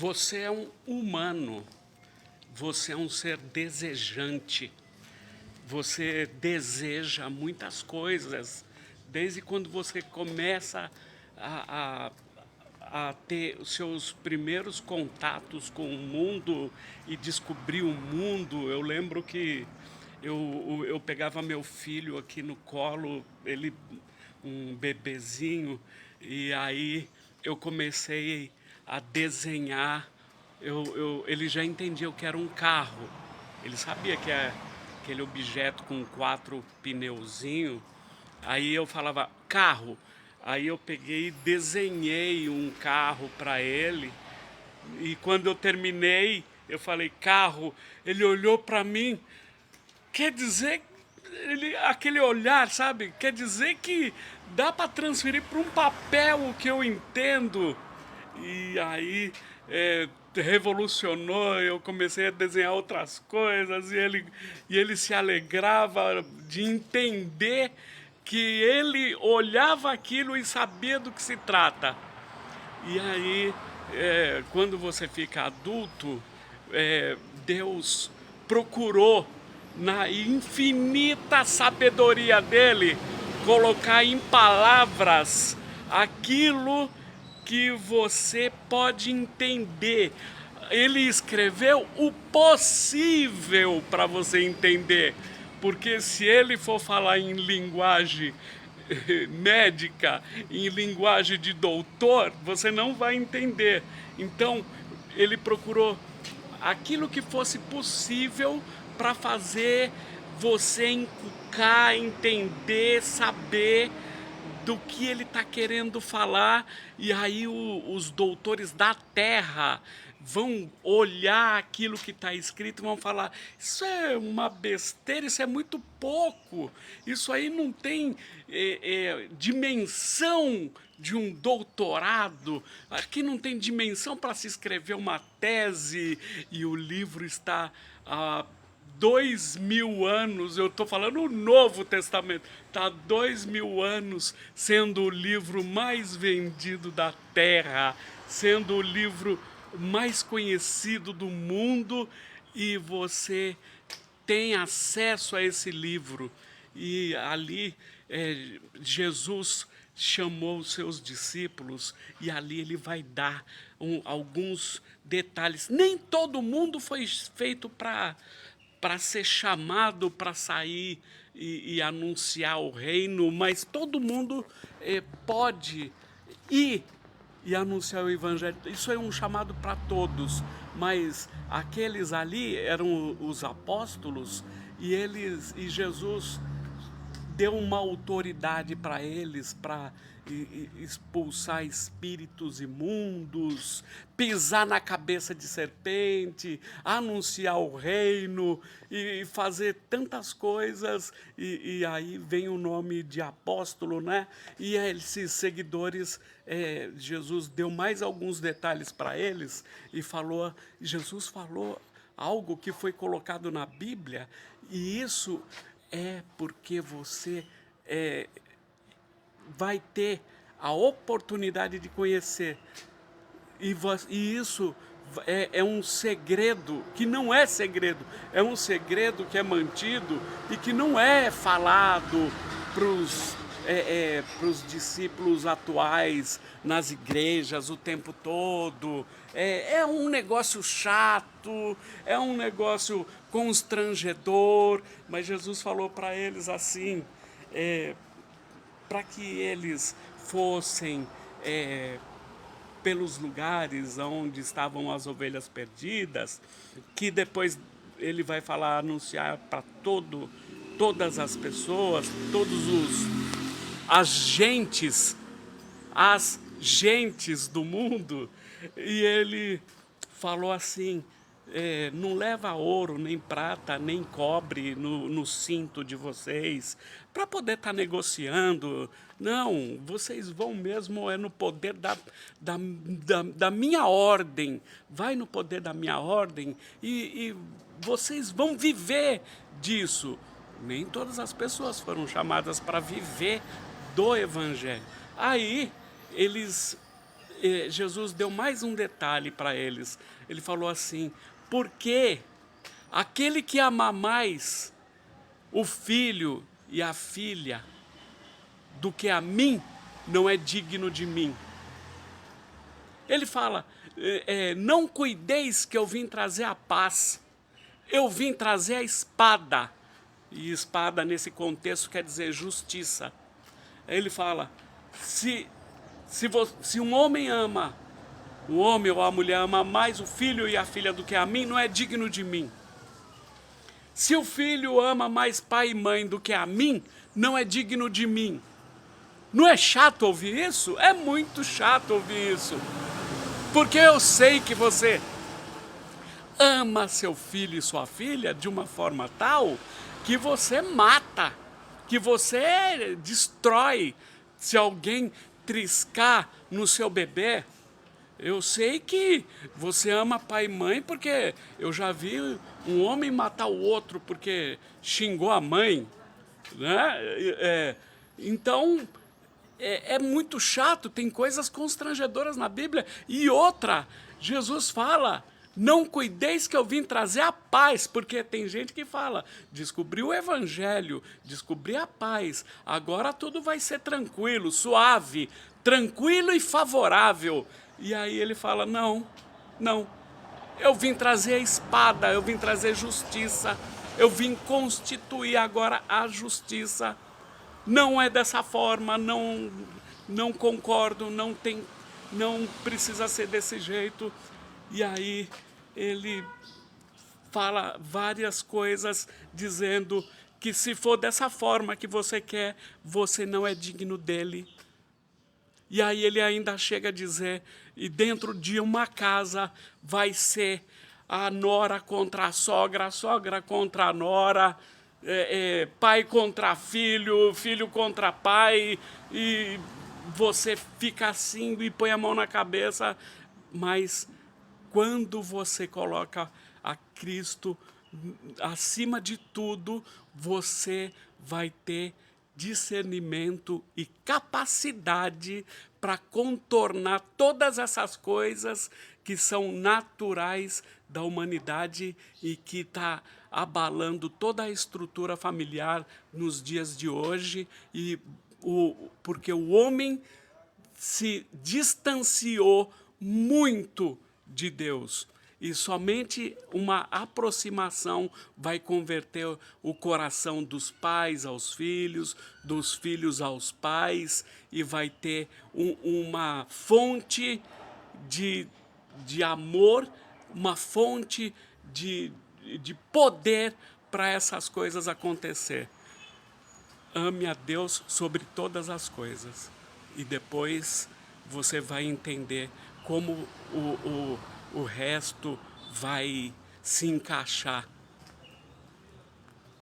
Você é um humano, você é um ser desejante, você deseja muitas coisas, desde quando você começa a, a ter os seus primeiros contatos com o mundo e descobrir o mundo. Eu lembro que eu pegava meu filho aqui no colo, ele um bebezinho, e aí eu comecei a desenhar. Ele já entendia o que era um carro, ele sabia que é aquele objeto com 4 pneuzinhos. Aí eu falava carro. Aí eu peguei e desenhei um carro para ele. E quando eu terminei, eu falei carro. Ele olhou para mim. Quer dizer, aquele olhar, sabe? Quer dizer que dá para transferir para um papel o que eu entendo. E aí revolucionou, eu comecei a desenhar outras coisas e ele se alegrava de entender que ele olhava aquilo e sabia do que se trata. E aí, quando você fica adulto, Deus procurou, na infinita sabedoria dele, colocar em palavras aquilo que você pode entender. Ele escreveu o possível para você entender, porque se ele for falar em linguagem médica, em linguagem de doutor, você não vai entender. Então, ele procurou aquilo que fosse possível para fazer você encucar, entender, saber do que ele está querendo falar. E aí os doutores da terra vão olhar aquilo que está escrito e vão falar: isso é uma besteira, isso é muito pouco, isso aí não tem dimensão de um doutorado, aqui não tem dimensão para se escrever uma tese. E o livro está 2000 anos, eu estou falando o Novo Testamento, está há 2000 anos sendo o livro mais vendido da Terra, sendo o livro mais conhecido do mundo, e você tem acesso a esse livro. E ali Jesus chamou os seus discípulos e ali ele vai dar alguns detalhes. Nem todo mundo foi feito para ser chamado para sair e anunciar o reino, mas todo mundo pode ir e anunciar o evangelho. Isso é um chamado para todos, mas aqueles ali eram os apóstolos, e Jesus deu uma autoridade para eles para expulsar espíritos imundos, pisar na cabeça de serpente, anunciar o reino e fazer tantas coisas. E aí vem o nome de apóstolo, né? E esses seguidores, Jesus deu mais alguns detalhes para eles e Jesus falou algo que foi colocado na Bíblia, e isso é porque você vai ter a oportunidade de conhecer. E isso é um segredo que não é segredo, é um segredo que é mantido e que não é falado para os discípulos atuais nas igrejas o tempo todo. É um negócio chato, é um negócio constrangedor, mas Jesus falou para eles assim, para que eles fossem pelos lugares onde estavam as ovelhas perdidas, que depois ele vai falar, anunciar para todas as pessoas, as gentes do mundo. E ele falou assim: não leva ouro, nem prata, nem cobre no cinto de vocês, para poder estar negociando. Não, vocês vão mesmo no poder da minha ordem. Vai no poder da minha ordem e vocês vão viver disso. Nem todas as pessoas foram chamadas para viver do Evangelho. Aí eles Jesus deu mais um detalhe para eles. Ele falou assim: porque aquele que ama mais o filho e a filha do que a mim, não é digno de mim. Ele fala, não cuideis que eu vim trazer a paz, eu vim trazer a espada. E espada nesse contexto quer dizer justiça. Ele fala, se um homem ama, o homem ou a mulher ama mais o filho e a filha do que a mim, não é digno de mim. Se o filho ama mais pai e mãe do que a mim, não é digno de mim. Não é chato ouvir isso? É muito chato ouvir isso. Porque eu sei que você ama seu filho e sua filha de uma forma tal que você mata, que você destrói. Se alguém triscar no seu bebê, eu sei que você ama pai e mãe, porque eu já vi um homem matar o outro porque xingou a mãe, né? Então, é muito chato, tem coisas constrangedoras na Bíblia. E outra, Jesus fala, não cuideis que eu vim trazer a paz, porque tem gente que fala, descobri o evangelho, descobri a paz, agora tudo vai ser tranquilo, suave, tranquilo e favorável. E aí ele fala, não, eu vim trazer a espada, eu vim trazer justiça, eu vim constituir agora a justiça. Não é dessa forma, não concordo, não precisa ser desse jeito. E aí ele fala várias coisas dizendo que se for dessa forma que você quer, você não é digno dele. E aí ele ainda chega a dizer, e dentro de uma casa vai ser a nora contra a sogra contra a nora, pai contra filho, filho contra pai, e você fica assim e põe a mão na cabeça. Mas quando você coloca a Cristo acima de tudo, você vai ter discernimento e capacidade para contornar todas essas coisas que são naturais da humanidade e que está abalando toda a estrutura familiar nos dias de hoje, porque o homem se distanciou muito de Deus. E somente uma aproximação vai converter o coração dos pais aos filhos, dos filhos aos pais, e vai ter uma fonte de amor, uma fonte de poder para essas coisas acontecer. Ame a Deus sobre todas as coisas. E depois você vai entender como o resto vai se encaixar